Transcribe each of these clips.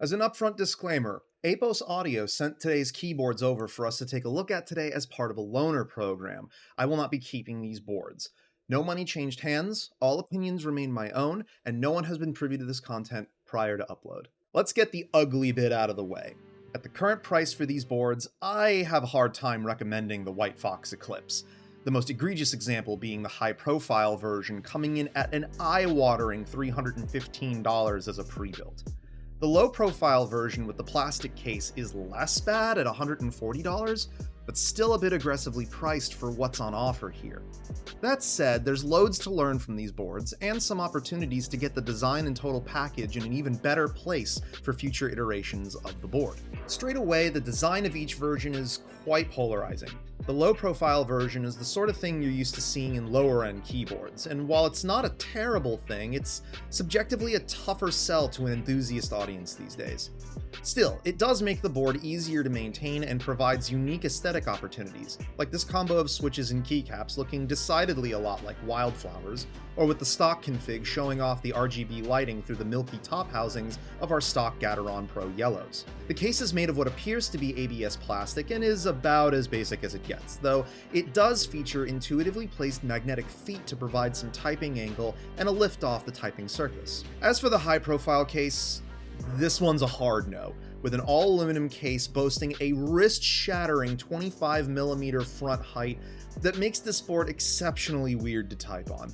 As an upfront disclaimer, Apos Audio sent today's keyboards over for us to take a look at today as part of a loaner program. I will not be keeping these boards. No money changed hands, all opinions remain my own, and no one has been privy to this content prior to upload. Let's get the ugly bit out of the way. At the current price for these boards, I have a hard time recommending the White Fox Eclipse. The most egregious example being the high-profile version coming in at an eye-watering $315 as a pre-built. The low-profile version with the plastic case is less bad at $140, but still a bit aggressively priced for what's on offer here. That said, there's loads to learn from these boards, and some opportunities to get the design and total package in an even better place for future iterations of the board. Straight away, the design of each version is quite polarizing. The low-profile version is the sort of thing you're used to seeing in lower-end keyboards, and while it's not a terrible thing, it's subjectively a tougher sell to an enthusiast audience these days. Still, it does make the board easier to maintain and provides unique aesthetic opportunities, like this combo of switches and keycaps looking decidedly a lot like Wildflowers, or with the stock config showing off the RGB lighting through the milky top housings of our stock Gateron Pro Yellows. The case is made of what appears to be ABS plastic and is about as basic as it gets, though it does feature intuitively placed magnetic feet to provide some typing angle and a lift off the typing surface. As for the high-profile case, this one's a hard no, with an all-aluminum case boasting a wrist-shattering 25mm front height that makes this board exceptionally weird to type on.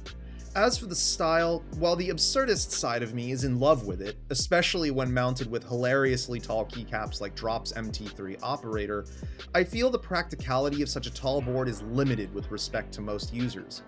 As for the style, while the absurdist side of me is in love with it, especially when mounted with hilariously tall keycaps like Drop's MT3 Operator, I feel the practicality of such a tall board is limited with respect to most users.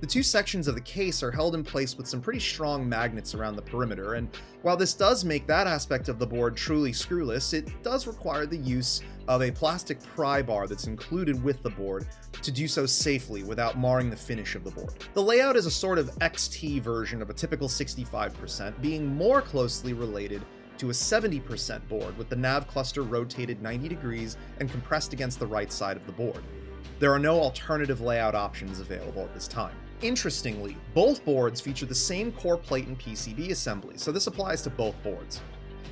The two sections of the case are held in place with some pretty strong magnets around the perimeter, and while this does make that aspect of the board truly screwless, it does require the use of a plastic pry bar that's included with the board to do so safely without marring the finish of the board. The layout is a sort of XT version of a typical 65%, being more closely related to a 70% board with the nav cluster rotated 90 degrees and compressed against the right side of the board. There are no alternative layout options available at this time. Interestingly, both boards feature the same core plate and PCB assembly, so this applies to both boards.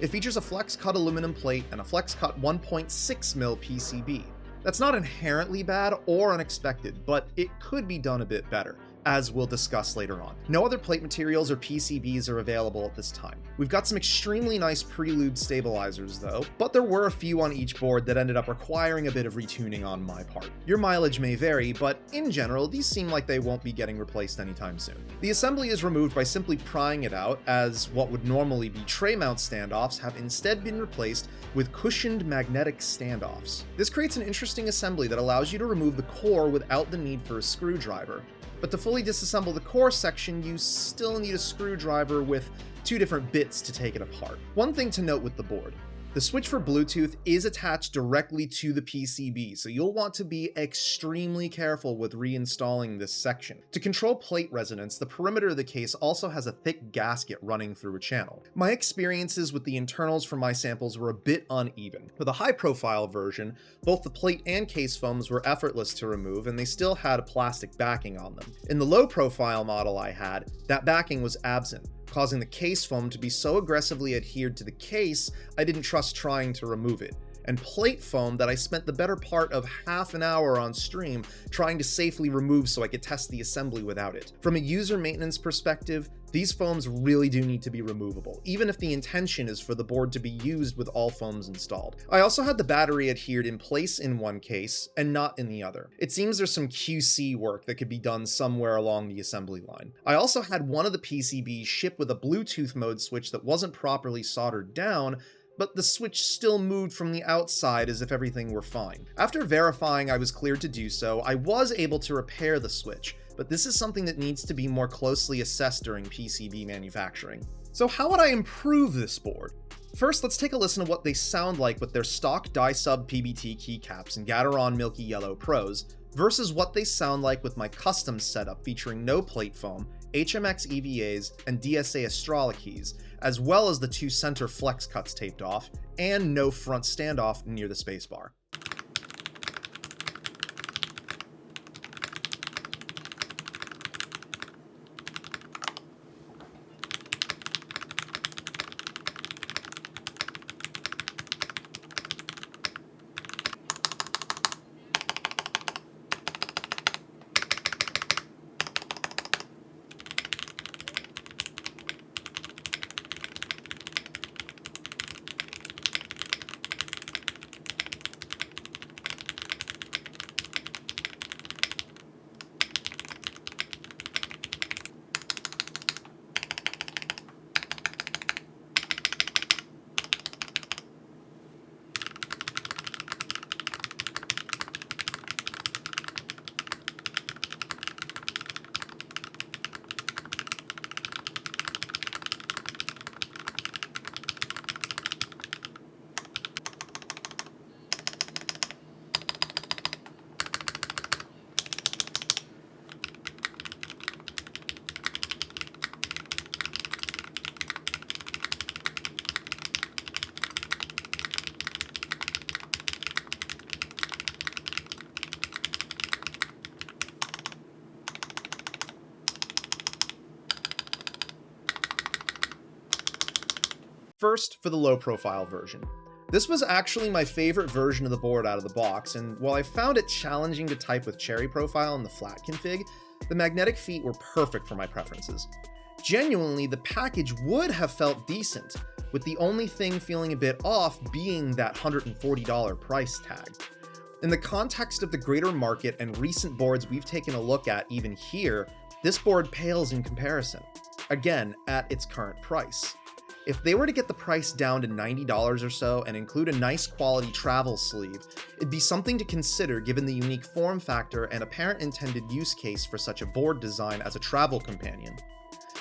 It features a flex-cut aluminum plate and a flex-cut 1.6mm PCB. That's not inherently bad or unexpected, but it could be done a bit better, as we'll discuss later on. No other plate materials or PCBs are available at this time. We've got some extremely nice prelude stabilizers though, but there were a few on each board that ended up requiring a bit of retuning on my part. Your mileage may vary, but in general, these seem like they won't be getting replaced anytime soon. The assembly is removed by simply prying it out, as what would normally be tray mount standoffs have instead been replaced with cushioned magnetic standoffs. This creates an interesting assembly that allows you to remove the core without the need for a screwdriver. But to fully disassemble the core section, you still need a screwdriver with two different bits to take it apart. One thing to note with the board: the switch for Bluetooth is attached directly to the PCB, so you'll want to be extremely careful with reinstalling this section. To control plate resonance, the perimeter of the case also has a thick gasket running through a channel. My experiences with the internals from my samples were a bit uneven. For the high-profile version, both the plate and case foams were effortless to remove, and they still had a plastic backing on them. In the low-profile model I had, that backing was absent, causing the case foam to be so aggressively adhered to the case, I didn't trust trying to remove it, and plate foam that I spent the better part of half an hour on stream trying to safely remove so I could test the assembly without it. From a user maintenance perspective, these foams really do need to be removable, even if the intention is for the board to be used with all foams installed. I also had the battery adhered in place in one case and not in the other. It seems there's some QC work that could be done somewhere along the assembly line. I also had one of the PCBs shipped with a Bluetooth mode switch that wasn't properly soldered down, but the switch still moved from the outside as if everything were fine. After verifying I was cleared to do so, I was able to repair the switch, but this is something that needs to be more closely assessed during PCB manufacturing. So how would I improve this board? First, let's take a listen to what they sound like with their stock die-sub PBT keycaps and Gateron Milky Yellow Pros, versus what they sound like with my custom setup featuring no plate foam, HMX EVAs, and DSA Astrala keys, as well as the two center flex cuts taped off, and no front standoff near the spacebar. First, for the low profile version. This was actually my favorite version of the board out of the box, and while I found it challenging to type with cherry profile in the flat config, the magnetic feet were perfect for my preferences. Genuinely, the package would have felt decent, with the only thing feeling a bit off being that $140 price tag. In the context of the greater market and recent boards we've taken a look at even here, this board pales in comparison, again at its current price. If they were to get the price down to $90 or so and include a nice quality travel sleeve, it'd be something to consider given the unique form factor and apparent intended use case for such a board design as a travel companion.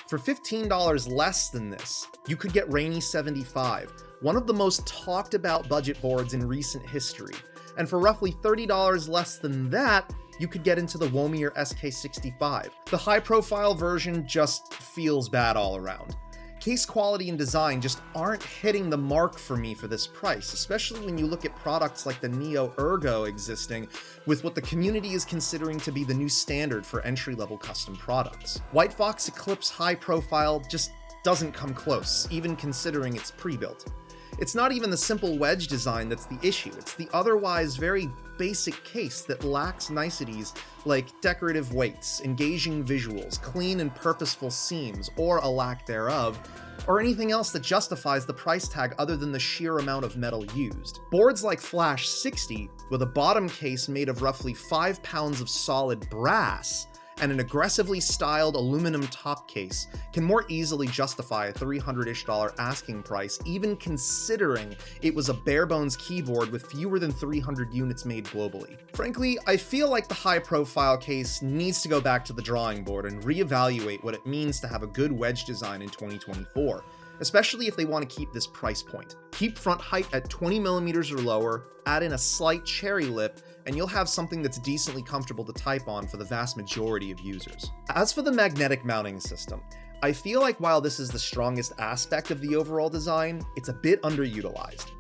For $15 less than this, you could get Rainy 75, one of the most talked about budget boards in recent history, and for roughly $30 less than that, you could get into the Womier SK65. The high-profile version just feels bad all around. Case quality and design just aren't hitting the mark for me for this price, especially when you look at products like the Neo Ergo existing with what the community is considering to be the new standard for entry-level custom products. White Fox Eclipse high profile just doesn't come close, even considering it's pre-built. It's not even the simple wedge design that's the issue, it's the otherwise very basic case that lacks niceties like decorative weights, engaging visuals, clean and purposeful seams, or a lack thereof, or anything else that justifies the price tag other than the sheer amount of metal used. Boards like Flash 60, with a bottom case made of roughly 5 pounds of solid brass, and an aggressively styled aluminum top case can more easily justify a $300-ish asking price, even considering it was a bare-bones keyboard with fewer than 300 units made globally. Frankly, I feel like the high-profile case needs to go back to the drawing board and reevaluate what it means to have a good wedge design in 2024. Especially if they want to keep this price point. Keep front height at 20mm or lower, add in a slight cherry lip, and you'll have something that's decently comfortable to type on for the vast majority of users. As for the magnetic mounting system, I feel like while this is the strongest aspect of the overall design, it's a bit underutilized.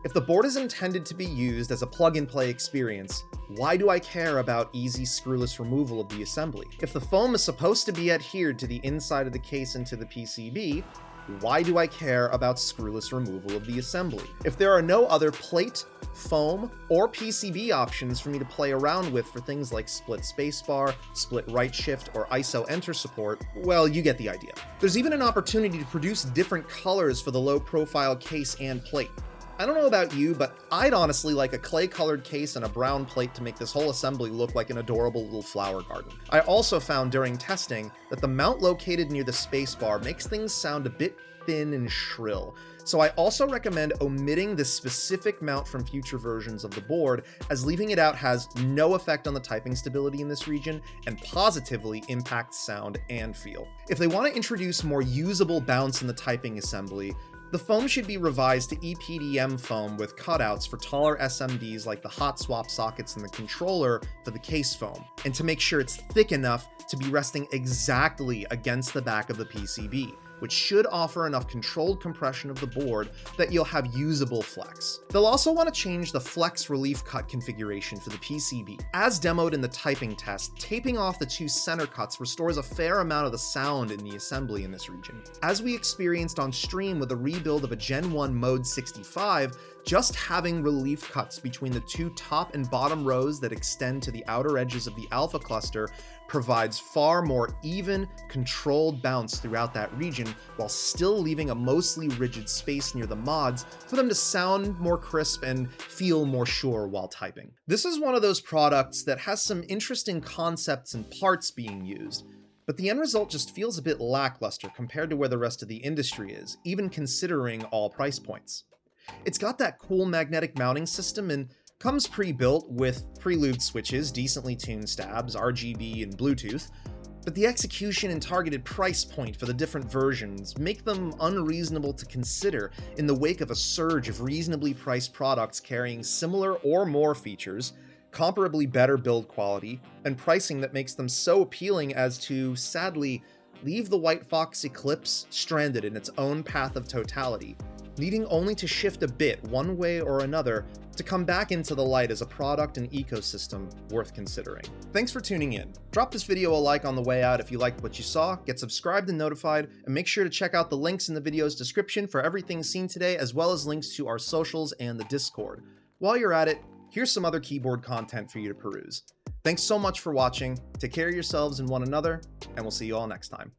If the board is intended to be used as a plug-and-play experience, why do I care about easy screwless removal of the assembly? If the foam is supposed to be adhered to the inside of the case and to the PCB, why do I care about screwless removal of the assembly? If there are no other plate, foam, or PCB options for me to play around with for things like split spacebar, split right shift, or ISO enter support, well, you get the idea. There's even an opportunity to produce different colors for the low profile case and plate. I don't know about you, but I'd honestly like a clay-colored case and a brown plate to make this whole assembly look like an adorable little flower garden. I also found during testing that the mount located near the spacebar makes things sound a bit thin and shrill, so I also recommend omitting this specific mount from future versions of the board, as leaving it out has no effect on the typing stability in this region and positively impacts sound and feel. If they want to introduce more usable bounce in the typing assembly, the foam should be revised to EPDM foam with cutouts for taller SMDs like the hot swap sockets in the controller for the case foam, and to make sure it's thick enough to be resting exactly against the back of the PCB, which should offer enough controlled compression of the board that you'll have usable flex. They'll also want to change the flex relief cut configuration for the PCB. As demoed in the typing test, taping off the two center cuts restores a fair amount of the sound in the assembly in this region. As we experienced on stream with a rebuild of a Gen 1 Mode 65, just having relief cuts between the two top and bottom rows that extend to the outer edges of the alpha cluster provides far more even, controlled bounce throughout that region, while still leaving a mostly rigid space near the mods for them to sound more crisp and feel more sure while typing. This is one of those products that has some interesting concepts and parts being used, but the end result just feels a bit lackluster compared to where the rest of the industry is, even considering all price points. It's got that cool magnetic mounting system and comes pre-built with pre-lubed switches, decently tuned stabs, RGB, and Bluetooth, but the execution and targeted price point for the different versions make them unreasonable to consider in the wake of a surge of reasonably priced products carrying similar or more features, comparably better build quality, and pricing that makes them so appealing as to, sadly, leave the White Fox Eclipse stranded in its own path of totality, needing only to shift a bit one way or another to come back into the light as a product and ecosystem worth considering. Thanks for tuning in. Drop this video a like on the way out if you liked what you saw, get subscribed and notified, and make sure to check out the links in the video's description for everything seen today, as well as links to our socials and the Discord. While you're at it, here's some other keyboard content for you to peruse. Thanks so much for watching, take care of yourselves and one another, and we'll see you all next time.